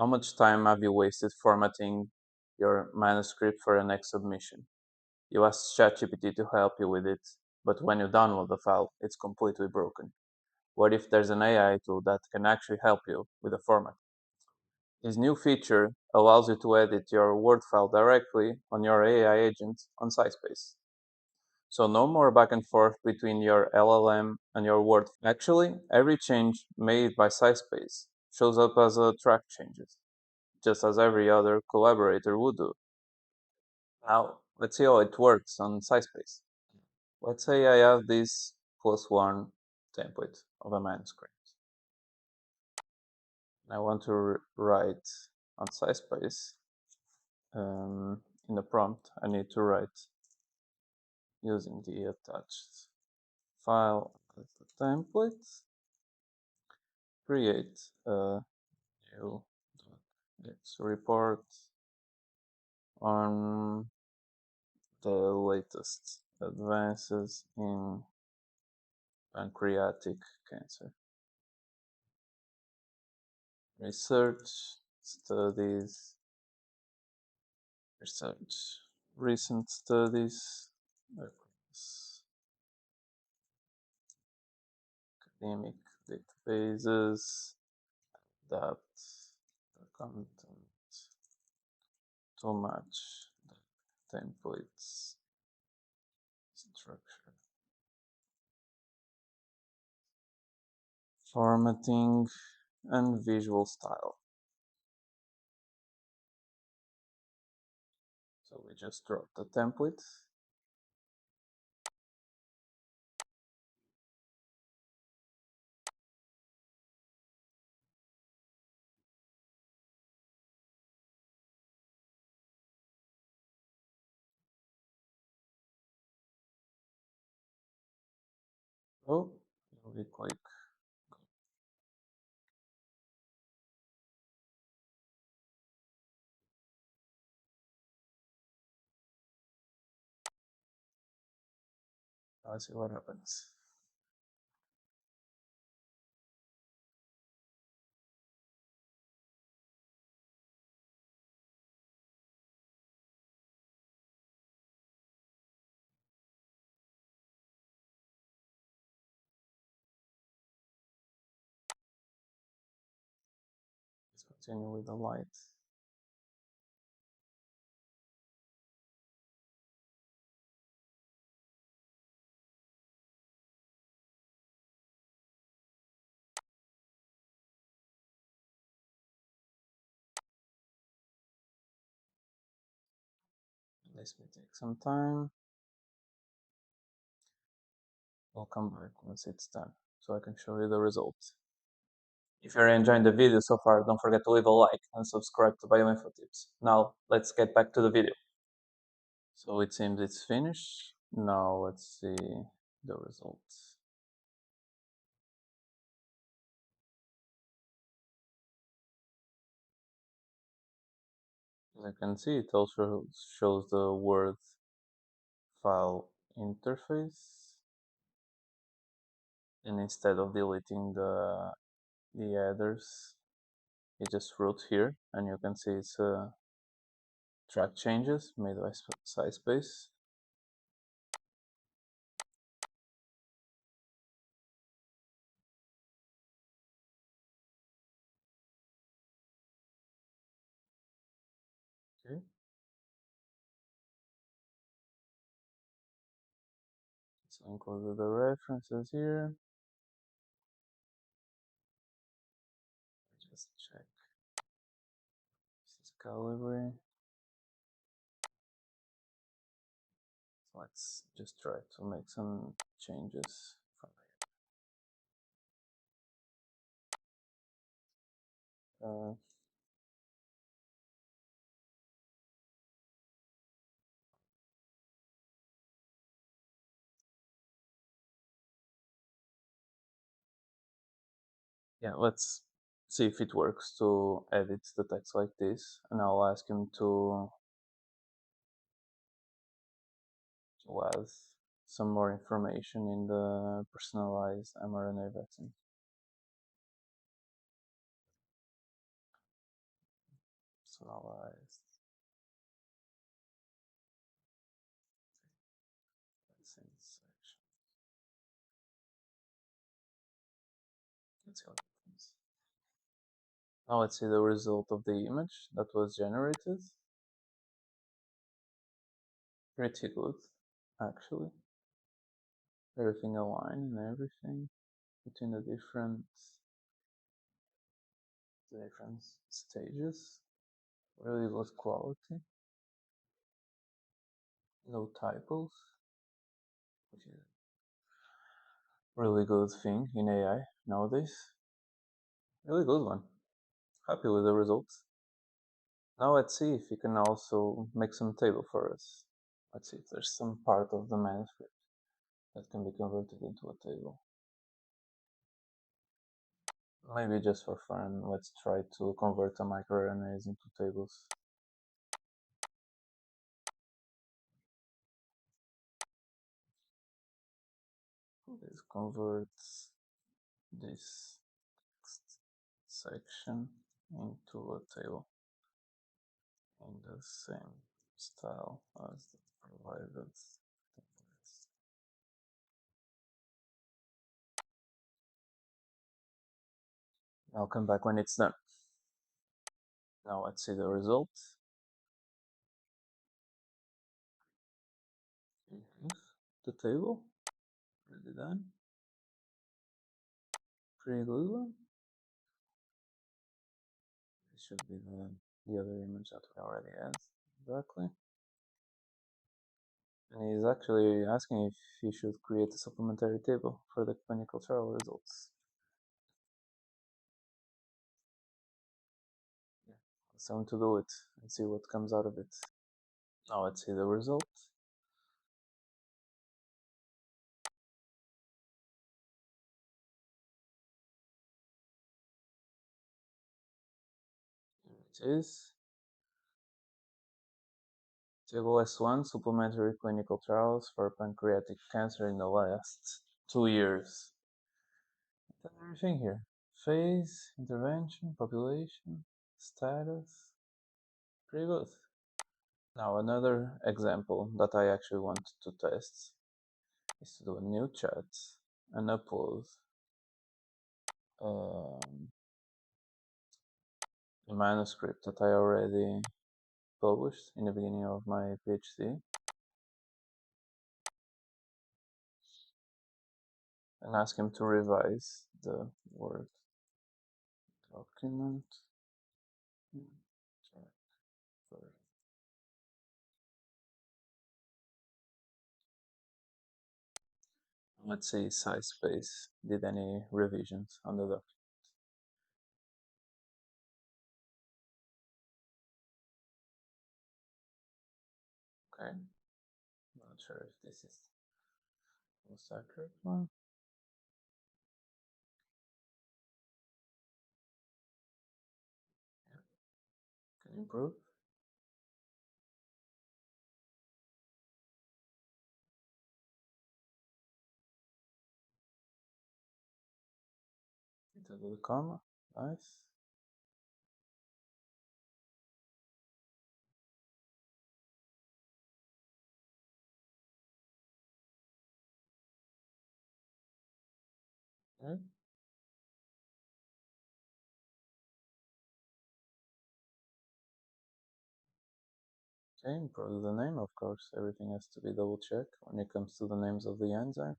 How much time have you wasted formatting your manuscript for your next submission? You ask ChatGPT to help you with it, but when you download the file, it's completely broken. What if there's an AI tool that can actually help you with the format? This new feature allows you to edit your Word file directly on your AI agent on SciSpace. So no more back and forth between your LLM and your Word. Actually, every change made by SciSpace shows up as a track changes, just as every other collaborator would do. Now, let's see how it works on SciSpace. Let's say I have this +1 template of a manuscript. I want to write on SciSpace. In the prompt, I need to write using the attached file as a template, create a new .x report on the latest advances in pancreatic cancer. Research studies, recent studies across academic databases, adapt the content to match the template's structure. Formatting and visual style. So we just drop the template. Oh, we click. Let's see what happens. Let's continue with the light. This may take some time. I'll come back once it's done so I can show you the results. If you're enjoying the video so far, don't forget to leave a like and subscribe to Bioinfo tips. Now, let's get back to the video. So it seems it's finished. Now let's see the results. As you can see, it also shows the Word file interface. And instead of deleting the headers, it just wrote here, and you can see it's track changes made by SciSpace. Okay. So include the references here. Just check. This is Calibri. So let's just try to make some changes from here. Yeah, let's see if it works to edit the text like this, and I'll ask him to add some more information in the personalized mRNA vaccine. personalized. Let's see what happens. Now let's see the result of the image that was generated. Pretty good, actually. Everything aligned and everything between the different stages. Really good quality. No typos, which is a really good thing in AI nowadays. Really good one. Happy with the results. Now let's see if we can also make some table for us. Let's see if there's some part of the manuscript that can be converted into a table. Maybe just for fun, let's try to convert the microRNAs into tables. This converts this section into a table in the same style as the provided templates. I'll come back when it's done. Now let's see the result. Here's the table. Already done. Pretty good one. This should be the other image that we already had. Exactly. And he's actually asking if he should create a supplementary table for the clinical trial results. Yeah, it's time to do it and see what comes out of it. Now let's see the result. Here it is. Table S1, supplementary clinical trials for pancreatic cancer in the last 2 years. That's everything here. Phase, intervention, population, status. Pretty good. Now another example that I actually want to test is to do a new chat and upload a manuscript that I already published in the beginning of my PhD, and ask him to revise the Word document. Let's say SciSpace did any revisions on the document. Okay, not sure if this is the most accurate one. Yeah. Can improve. Into the comma, nice. Okay. Okay, improve the name, of course. Everything has to be double checked when it comes to the names of the enzyme.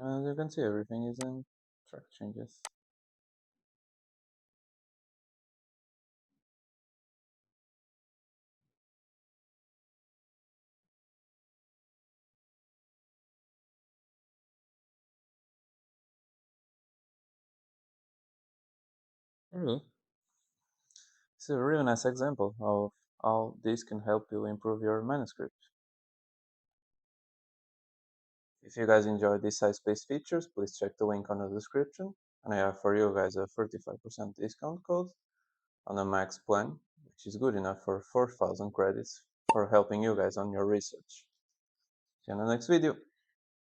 As you can see, everything is in track changes. Really? This is a really nice example of how this can help you improve your manuscript. If you guys enjoyed these SciSpace features, please check the link on the description. And I have for you guys a 35% discount code on a max plan, which is good enough for 4,000 credits for helping you guys on your research. See you in the next video.